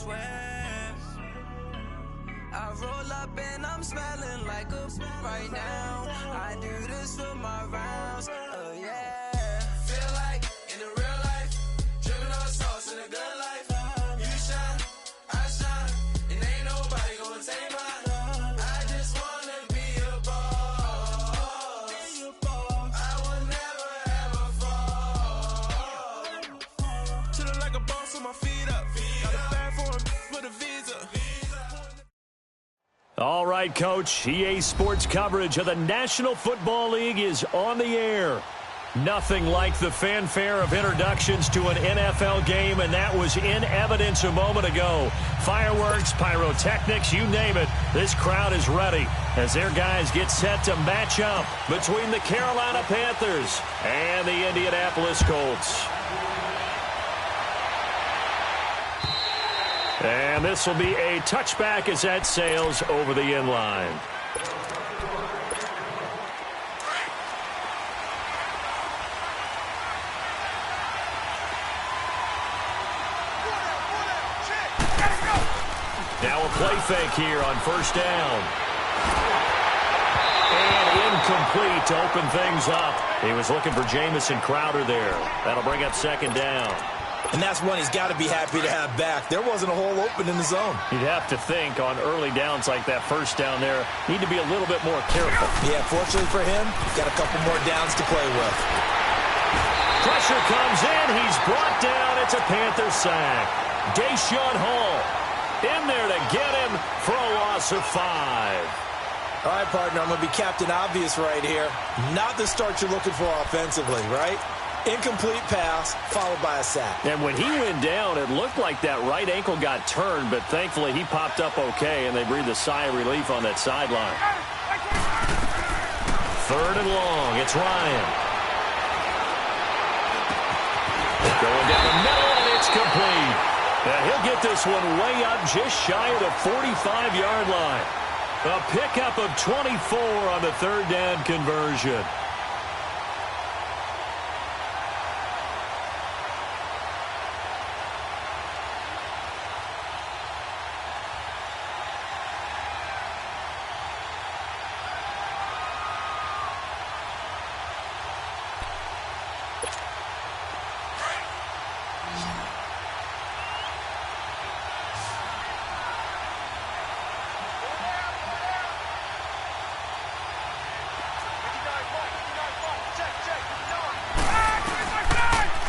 swear. I roll up and I'm smelling like a right now. I do this for my rounds, oh yeah. Feel like in the real life, dripping on sauce in a good life. You shine, I shine, and ain't nobody gonna take mine. I just wanna be a boss. I will never ever fall. Chillin' like a boss with my feet up. Got a bag for the visa. All right, Coach, EA Sports coverage of the National Football League is on the air. Nothing like the fanfare of introductions to an NFL game, and that was in evidence a moment ago. Fireworks, pyrotechnics, you name it. This crowd is ready as their guys get set to match up between the Carolina Panthers and the Indianapolis Colts. And this will be a touchback as that sails over the inline. Now a play fake here on first down. And incomplete to open things up. He was looking for Jamison Crowder there. That'll bring up second down. And that's one he's got to be happy to have back. There wasn't a hole open in the zone. You'd have to think on early downs like that first down there, need to be a little bit more careful. Yeah, fortunately for him, he's got a couple more downs to play with. Pressure comes in. He's brought down. It's a Panther sack. Deshaun Hall in there to get him for a loss of 5. All right, partner, I'm going to be Captain Obvious right here. Not the start you're looking for offensively, right? Incomplete pass, followed by a sack. And when he went down, it looked like that right ankle got turned, but thankfully he popped up okay, and they breathed a sigh of relief on that sideline. Third and long, it's Ryan. Going down the middle, and it's complete. Now he'll get this one way up just shy of the 45-yard line. A pickup of 24 on the third down conversion.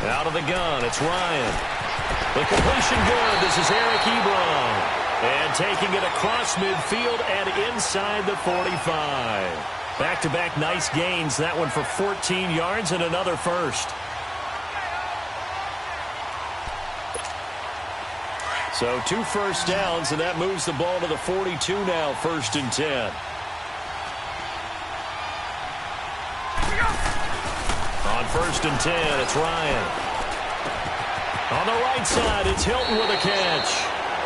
Out of the gun, it's Ryan. The completion good. This is Eric Ebron. And taking it across midfield and inside the 45. Back-to-back nice gains. That one for 14 yards and another first. So 2 first downs, and that moves the ball to the 42 now, 1st and 10. On 1st and 10, it's Ryan. On the right side, it's Hilton with a catch.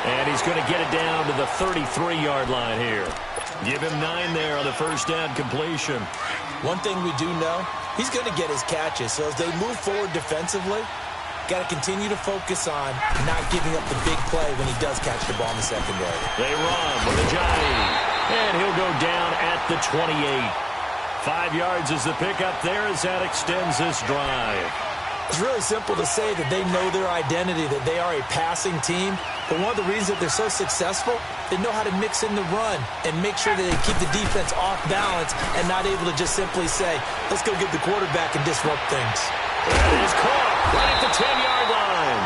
And he's going to get it down to the 33-yard line here. Give him 9 there on the first down completion. One thing we do know, he's going to get his catches. So as they move forward defensively, got to continue to focus on not giving up the big play when he does catch the ball in the secondary. They run with a Johnny. And he'll go down at the 28. 5 yards is the pickup there as that extends this drive. It's really simple to say that they know their identity, that they are a passing team. But one of the reasons that they're so successful, they know how to mix in the run and make sure that they keep the defense off balance and not able to just simply say, let's go get the quarterback and disrupt things. That is caught right at the 10-yard line.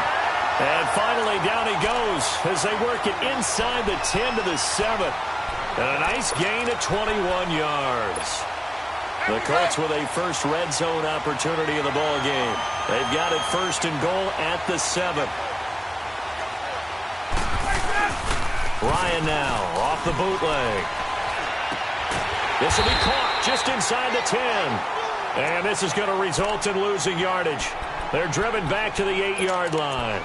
And finally down he goes as they work it inside the 10 to the 7. And a nice gain of 21 yards. The Colts with a first red zone opportunity in the ball game. They've got it 1st and goal at the 7. Ryan now off the bootleg. This will be caught just inside the 10. And this is going to result in losing yardage. They're driven back to the 8-yard line.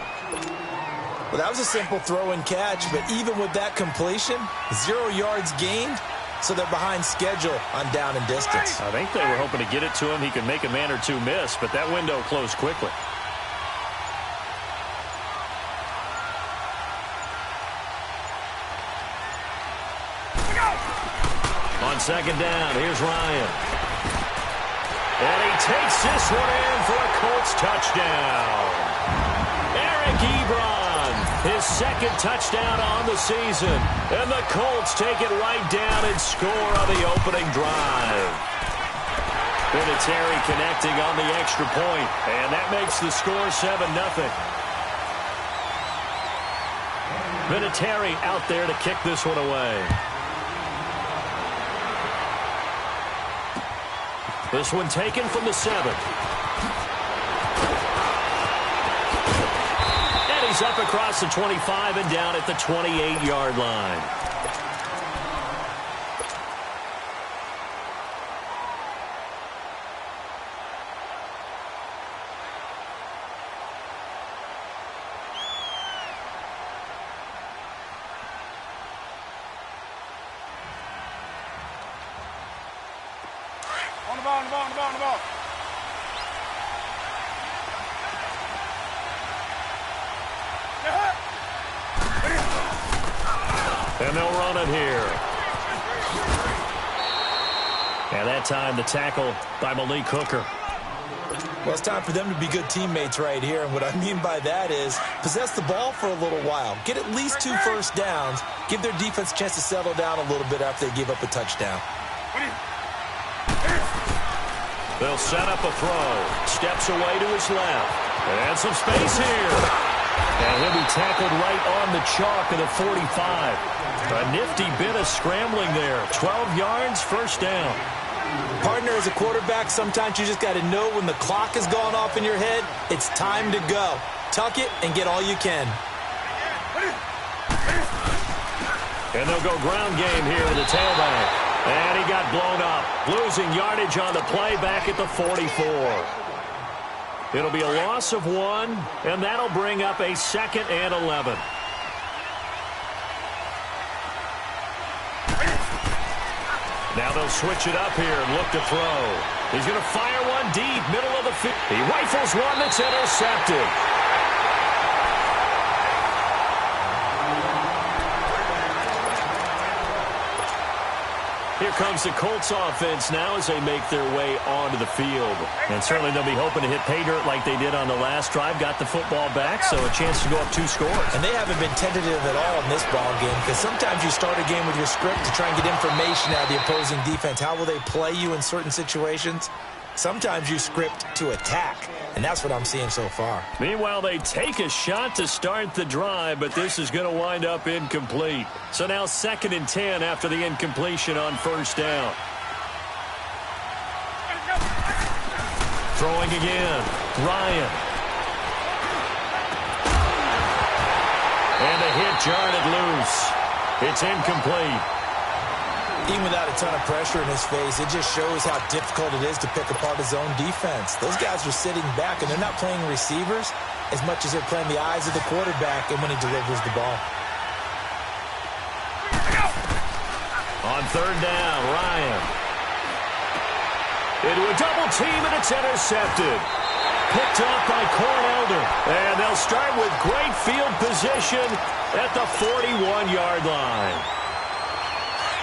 Well, that was a simple throw and catch, but even with that completion, 0 yards gained. So they're behind schedule on down and distance. I think they were hoping to get it to him. He could make a man or two miss, but that window closed quickly. On second down, here's Ryan. And he takes this one in for a Colts touchdown. Eric Ebron, his second touchdown on the season. And the Colts take it right down and score on the opening drive. Vinatieri connecting on the extra point, and that makes the score 7-0. Vinatieri out there to kick this one away. This one taken from the 7. And he's up across the 25 and down at the 28-yard line. On the ball. And they'll run it here. And that time the tackle by Malik Hooker. Well, it's time for them to be good teammates right here. And what I mean by that is possess the ball for a little while. Get at least 2 first downs. Give their defense a chance to settle down a little bit after they give up a touchdown. They'll set up a throw. Steps away to his left. And some space here. And he'll be tackled right on the chalk of the 45. A nifty bit of scrambling there. 12 yards, first down. Partner, as a quarterback, sometimes you just got to know when the clock has gone off in your head, it's time to go. Tuck it and get all you can. And they'll go ground game here to the tailback. And he got blown up. Losing yardage on the play back at the 44. It'll be a loss of 1, and that'll bring up a 2nd and 11. Now they'll switch it up here and look to throw. He's going to fire one deep, middle of the field. He rifles one that's intercepted. Here comes the Colts offense now as they make their way onto the field. And certainly they'll be hoping to hit pay dirt like they did on the last drive. Got the football back, so a chance to go up 2 scores. And they haven't been tentative at all in this ball game because sometimes you start a game with your script to try and get information out of the opposing defense. How will they play you in certain situations? Sometimes you script to attack, and that's what I'm seeing so far. Meanwhile, they take a shot to start the drive, but this is going to wind up incomplete. So now 2nd and 10 after the incompletion on first down. Throwing again. Ryan. And a hit jarred it loose. It's incomplete. Even without a ton of pressure in his face, it just shows how difficult it is to pick apart his own defense. Those guys are sitting back, and they're not playing receivers as much as they're playing the eyes of the quarterback and when he delivers the ball. On third down, Ryan. Into a double team, and it's intercepted. Picked up by Cornelder. And they'll start with great field position at the 41-yard line.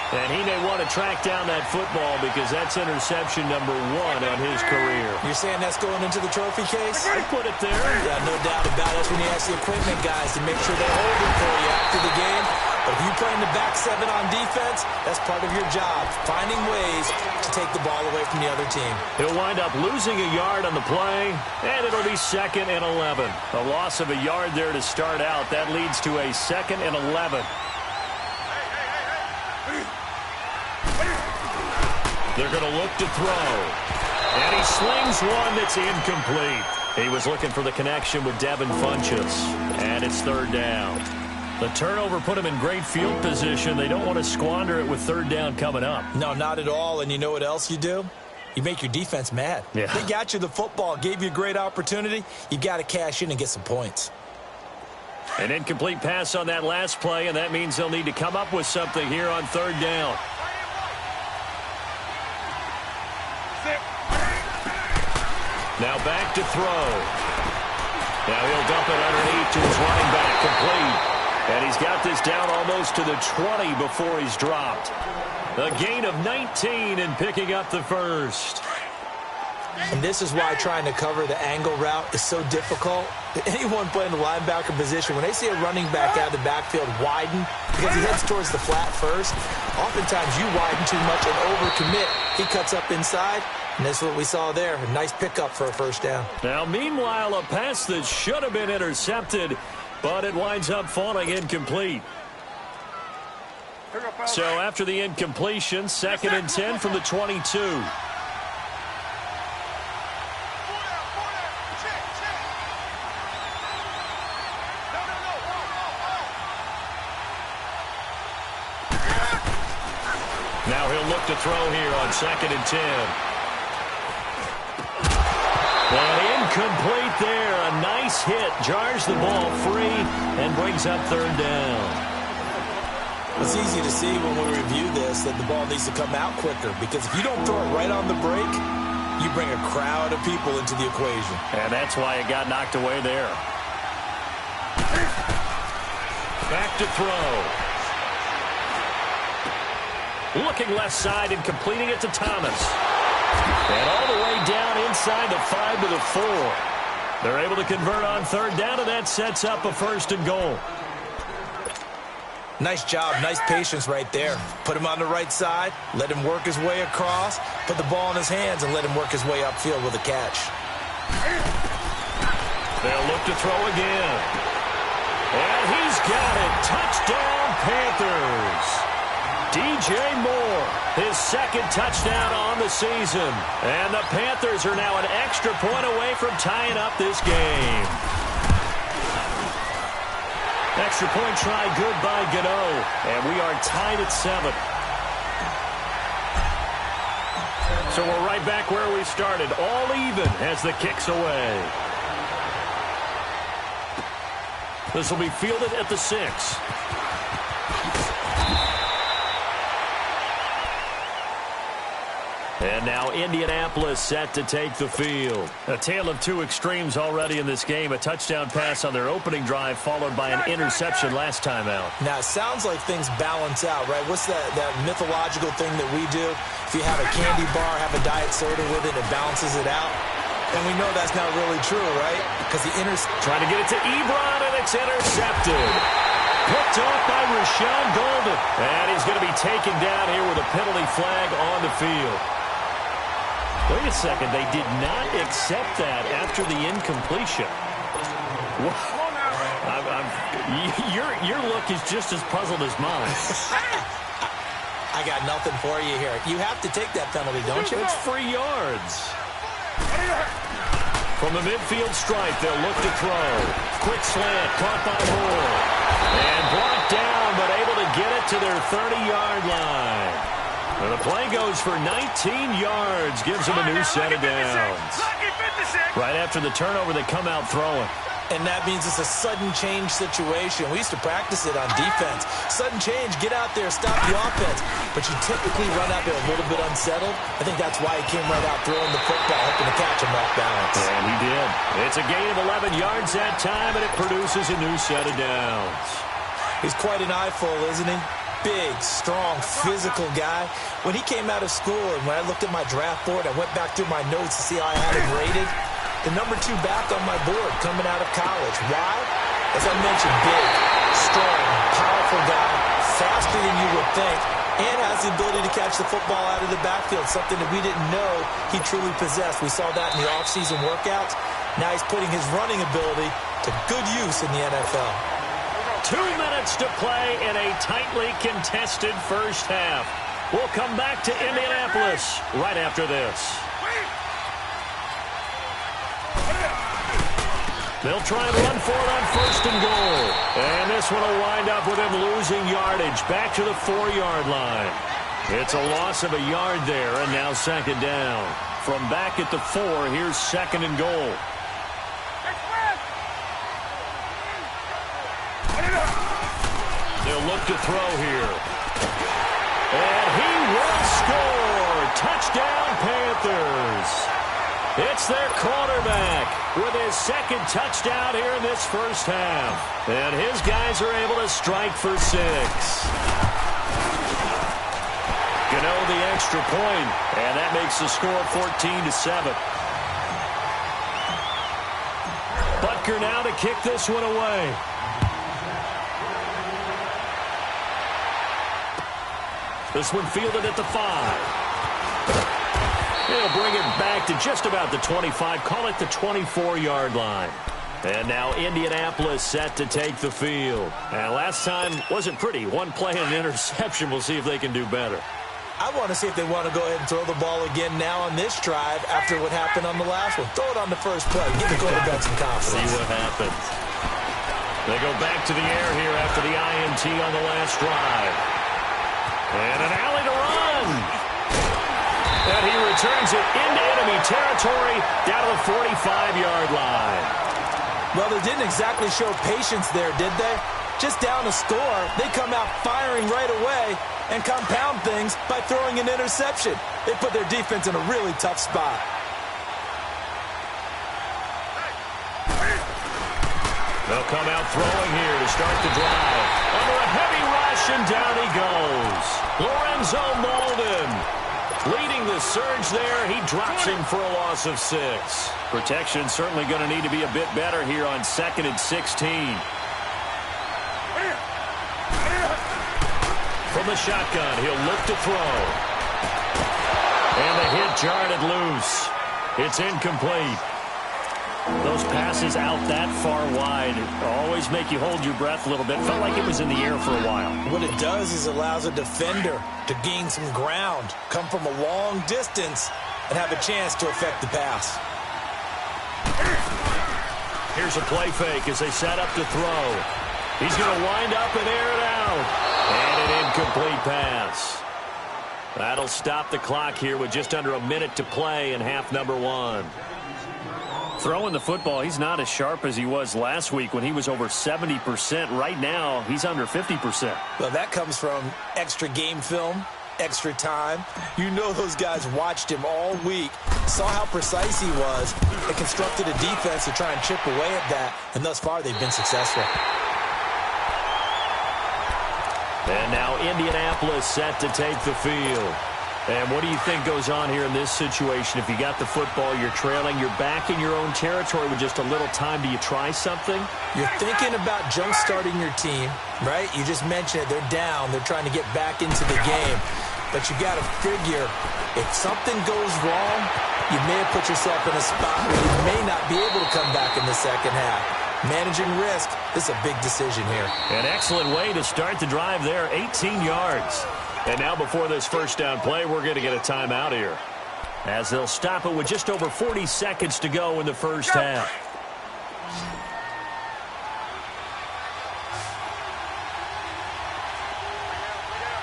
And he may want to track down that football because that's interception number 1 on his career. You're saying that's going into the trophy case? I'd put it there. Yeah, no doubt about it. That's when you ask the equipment guys to make sure they're holding for you after the game. But if you play in the back 7 on defense, that's part of your job, finding ways to take the ball away from the other team. He'll wind up losing a yard on the play, and it'll be 2nd and 11. A loss of a yard there to start out. That leads to a 2nd and 11. They're going to look to throw. And he slings one that's incomplete. He was looking for the connection with Devin Funchess. And it's 3rd down. The turnover put him in great field position. They don't want to squander it with 3rd down coming up. No, not at all. And you know what else you do? You make your defense mad. Yeah. They got you the football, gave you a great opportunity. You got to cash in and get some points. An incomplete pass on that last play, and that means they'll need to come up with something here on 3rd down. Now back to throw. Now he'll dump it underneath to his running back, complete. And he's got this down almost to the 20 before he's dropped. A gain of 19 and picking up the first. And this is why trying to cover the angle route is so difficult. Anyone playing the linebacker position, when they see a running back out of the backfield widen because he heads towards the flat first, oftentimes you widen too much and overcommit. He cuts up inside, and that's what we saw there. A nice pickup for a first down. Now, meanwhile, a pass that should have been intercepted, but it winds up falling incomplete. So after the incompletion, 2nd and 10 from the 22. Now he'll look to throw here on 2nd and 10. And incomplete there. A nice hit. Jars the ball free and brings up 3rd down. It's easy to see when we review this that the ball needs to come out quicker, because if you don't throw it right on the break, you bring a crowd of people into the equation. And that's why it got knocked away there. Back to throw. Looking left side and completing it to Thomas. And all the way down inside the 5 to the 4. They're able to convert on 3rd down, and that sets up a 1st and goal. Nice job, nice patience right there. Put him on the right side, let him work his way across, put the ball in his hands, and let him work his way upfield with a catch. They'll look to throw again. And he's got it. Touchdown, Panthers. DJ Moore, his 2nd touchdown on the season. And the Panthers are now an extra point away from tying up this game. Extra point try good by Gano. And we are tied at 7. So we're right back where we started. All even as the kick's away. This will be fielded at the 6. And now Indianapolis set to take the field. A tale of two extremes already in this game. A touchdown pass on their opening drive followed by an interception last time out. Now, it sounds like things balance out, right? What's that mythological thing that we do? If you have a candy bar, have a diet soda with it, it balances it out. And we know that's not really true, right? Because the trying to get it to Ebron, and it's intercepted. Picked off by Rashawn Golden. And he's going to be taken down here with a penalty flag on the field. Wait a second. They did not accept that after the incompletion. Your look is just as puzzled as mine. I got nothing for you here. You have to take that penalty, don't you? It's free yards. From the midfield stripe, they'll look to throw. Quick slant, caught by Moore. And brought down, but able to get it to their 30-yard line. And the play goes for 19 yards, gives them a new set of downs. Right after the turnover, they come out throwing. And that means it's a sudden change situation. We used to practice it on defense. Sudden change, get out there, stop the offense. But you typically run out there a little bit unsettled. I think that's why he came right out throwing the football, hoping to catch him off balance. And he did. It's a gain of 11 yards that time, and it produces a new set of downs. He's quite an eyeful, isn't he? Big, strong, physical guy. When he came out of school and when I looked at my draft board, I went back through my notes to see how I had him rated. The number 2 back on my board coming out of college. Why? As I mentioned, big, strong, powerful guy, faster than you would think, and has the ability to catch the football out of the backfield, something that we didn't know he truly possessed. We saw that in the offseason workouts. Now he's putting his running ability to good use in the NFL. 2 minutes to play in a tightly contested first half. We'll come back to Indianapolis right after this. They'll try and run for it on 1st and goal. And this one will wind up with him losing yardage back to the 4-yard line. It's a loss of a yard there, and now 2nd down. From back at the 4, here's 2nd and goal. They'll look to throw here. And he will score. Touchdown, Panthers. It's their quarterback with his 2nd touchdown here in this first half. And his guys are able to strike for 6. Gano the extra point, and that makes the score 14-7. Butker now to kick this one away. This one fielded at the 5. He'll bring it back to just about the 25. Call it the 24-yard line. And now Indianapolis set to take the field. And last time wasn't pretty. One play and an interception. We'll see if they can do better. I want to see if they want to go ahead and throw the ball again now on this drive after what happened on the last one. Throw it on the first play. Give the quarterback some confidence. See what happens. They go back to the air here after the INT on the last drive. And an alley to run. And he returns it into enemy territory down to the 45-yard line. Well, they didn't exactly show patience there, did they? Just down a score, they come out firing right away and compound things by throwing an interception. They put their defense in a really tough spot. They'll come out throwing here to start the drive. Under a heavy rush, and down he goes. Lorenzo Molden leading the surge there. He drops him for a loss of 6. Protection certainly going to need to be a bit better here on 2nd and 16. From the shotgun, he'll look to throw. And the hit jarred it loose. It's incomplete. Those passes out that far wide always make you hold your breath a little bit. Felt like it was in the air for a while. What it does is allows a defender to gain some ground, come from a long distance, and have a chance to affect the pass. Here's a play fake as they set up to throw. He's going to wind up and air it out. And an incomplete pass. That'll stop the clock here with just under a minute to play in half number 1. Throwing the football, he's not as sharp as he was last week when he was over 70%. Right now, he's under 50%. Well, that comes from extra game film, extra time. You know those guys watched him all week, saw how precise he was, and constructed a defense to try and chip away at that, and thus far they've been successful. And now Indianapolis set to take the field. And what do you think goes on here in this situation? If you got the football, you're trailing, you're back in your own territory with just a little time. Do you try something? You're thinking about jump-starting your team, right? You just mentioned it. They're down. They're trying to get back into the game. But you got to figure, if something goes wrong, you may have put yourself in a spot where you may not be able to come back in the second half. Managing risk, this is a big decision here. An excellent way to start the drive there, 18 yards. And now before this first down play, we're going to get a timeout here, as they'll stop it with just over 40 seconds to go in the first half.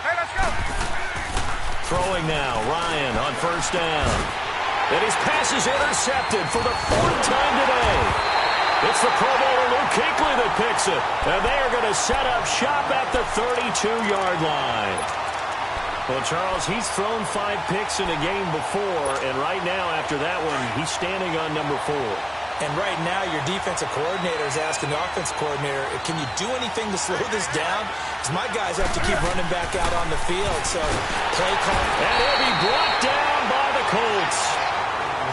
Hey, let's go. Throwing now, Ryan on first down. And his pass is intercepted for the 4th time today. It's the Pro Bowler Luke Kuechly that picks it. And they are going to set up shop at the 32-yard line. Well, Charles, he's thrown 5 picks in a game before, and right now, after that one, he's standing on number 4. And right now, your defensive coordinator is asking the offensive coordinator, can you do anything to slow this down? Because my guys have to keep running back out on the field, so play call. And he'll be brought down by the Colts.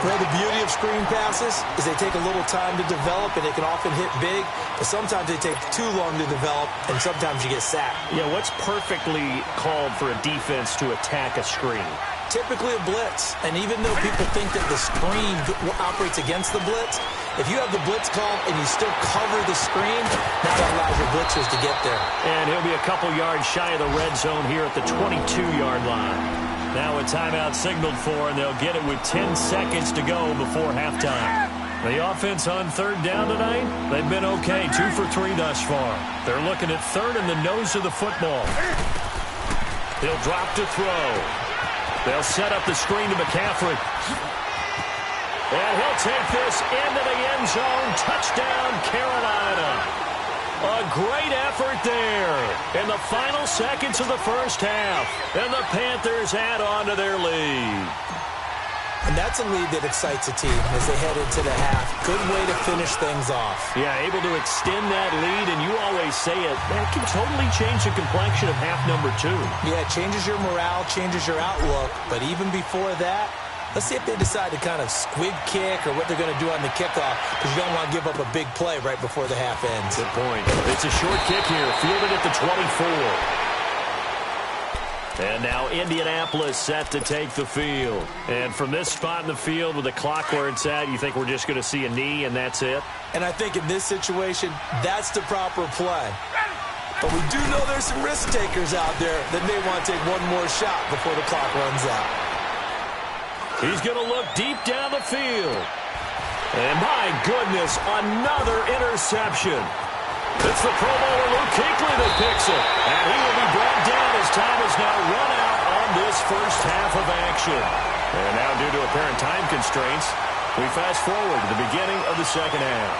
Well, the beauty of screen passes is they take a little time to develop, and they can often hit big, but sometimes they take too long to develop, and sometimes you get sacked. Yeah, what's perfectly called for a defense to attack a screen? Typically a blitz, and even though people think that the screen operates against the blitz, if you have the blitz call and you still cover the screen, that allows your blitzers to get there. And he'll be a couple yards shy of the red zone here at the 22-yard line. Now a timeout signaled for, and they'll get it with 10 seconds to go before halftime. The offense on 3rd down tonight, they've been okay, 2 for 3 thus far. They're looking at 3rd in the nose of the football. He'll drop to throw. They'll set up the screen to McCaffrey. And he'll take this into the end zone. Touchdown, Carolina. A great effort there in the final seconds of the first half. And the Panthers add on to their lead. And that's a lead that excites a team as they head into the half. Good way to finish things off. Yeah, able to extend that lead, and you always say it can totally change the complexion of half number 2. Yeah, it changes your morale, changes your outlook. But even before that, let's see if they decide to kind of squib kick or what they're going to do on the kickoff, because you don't want to give up a big play right before the half ends. Good point. It's a short kick here, fielded at the 24. And now Indianapolis set to take the field. And from this spot in the field with the clock where it's at, you think we're just going to see a knee and that's it? And I think in this situation, that's the proper play. But we do know there's some risk takers out there that may want to take one more shot before the clock runs out. He's going to look deep down the field. And my goodness, another interception. It's the Pro Bowler Luke Kuechly that picks it. And he will be brought down as time has now run out on this first half of action. And now due to apparent time constraints, we fast forward to the beginning of the second half.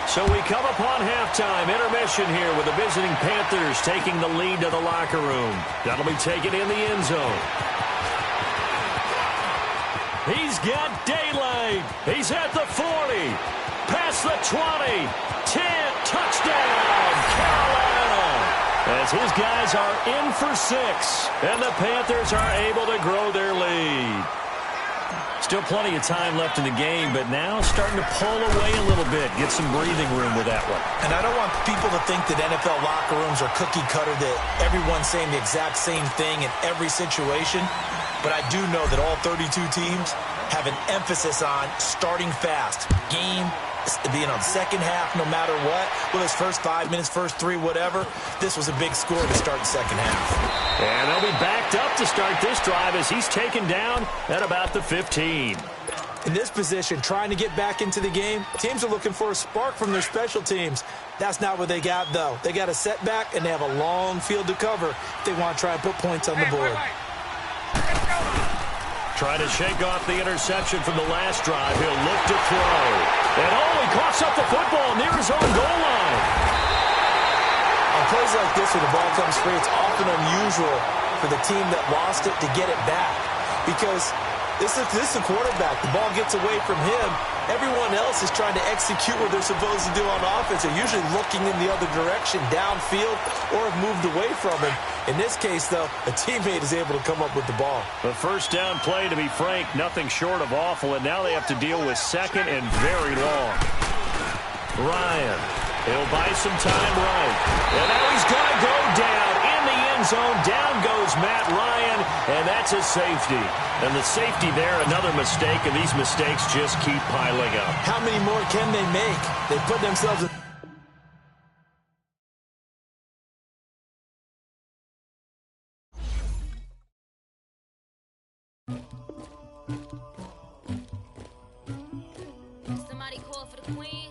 So we come upon halftime, intermission here with the visiting Panthers taking the lead to the locker room. That'll be taken in the end zone. He's got daylight. He's at the 40. Past the 20. 10. Touchdown, Carolina. As his guys are in for 6. And the Panthers are able to grow their lead. Still plenty of time left in the game, but now starting to pull away a little bit. Get some breathing room with that one. And I don't want people to think that NFL locker rooms are cookie cutter, that everyone's saying the exact same thing in every situation. But I do know that all 32 teams have an emphasis on starting fast. Game being on second half no matter what. Well, his first 5 minutes, first 3, whatever. This was a big score to start the second half. And they'll be backed up to start this drive as he's taken down at about the 15. In this position, trying to get back into the game, teams are looking for a spark from their special teams. That's not what they got, though. They got a setback, and they have a long field to cover if they want to try and put points on the board. Trying to shake off the interception from the last drive. He'll look to throw. And he coughs up the football near his own goal line. On plays like this where the ball comes free, it's often unusual for the team that lost it to get it back. Because this is the quarterback. The ball gets away from him. Everyone else is trying to execute what they're supposed to do on offense. They're usually looking in the other direction, downfield, or have moved away from him. In this case, though, a teammate is able to come up with the ball. The first down play, to be frank, nothing short of awful, and now they have to deal with second and very long. Ryan, he'll buy some time right. And now he's going to go down in the end zone. Down goes Matt Ryan, and that's a safety. And the safety there, another mistake, and these mistakes just keep piling up. How many more can they make? They put themselves in... Somebody call for the queen.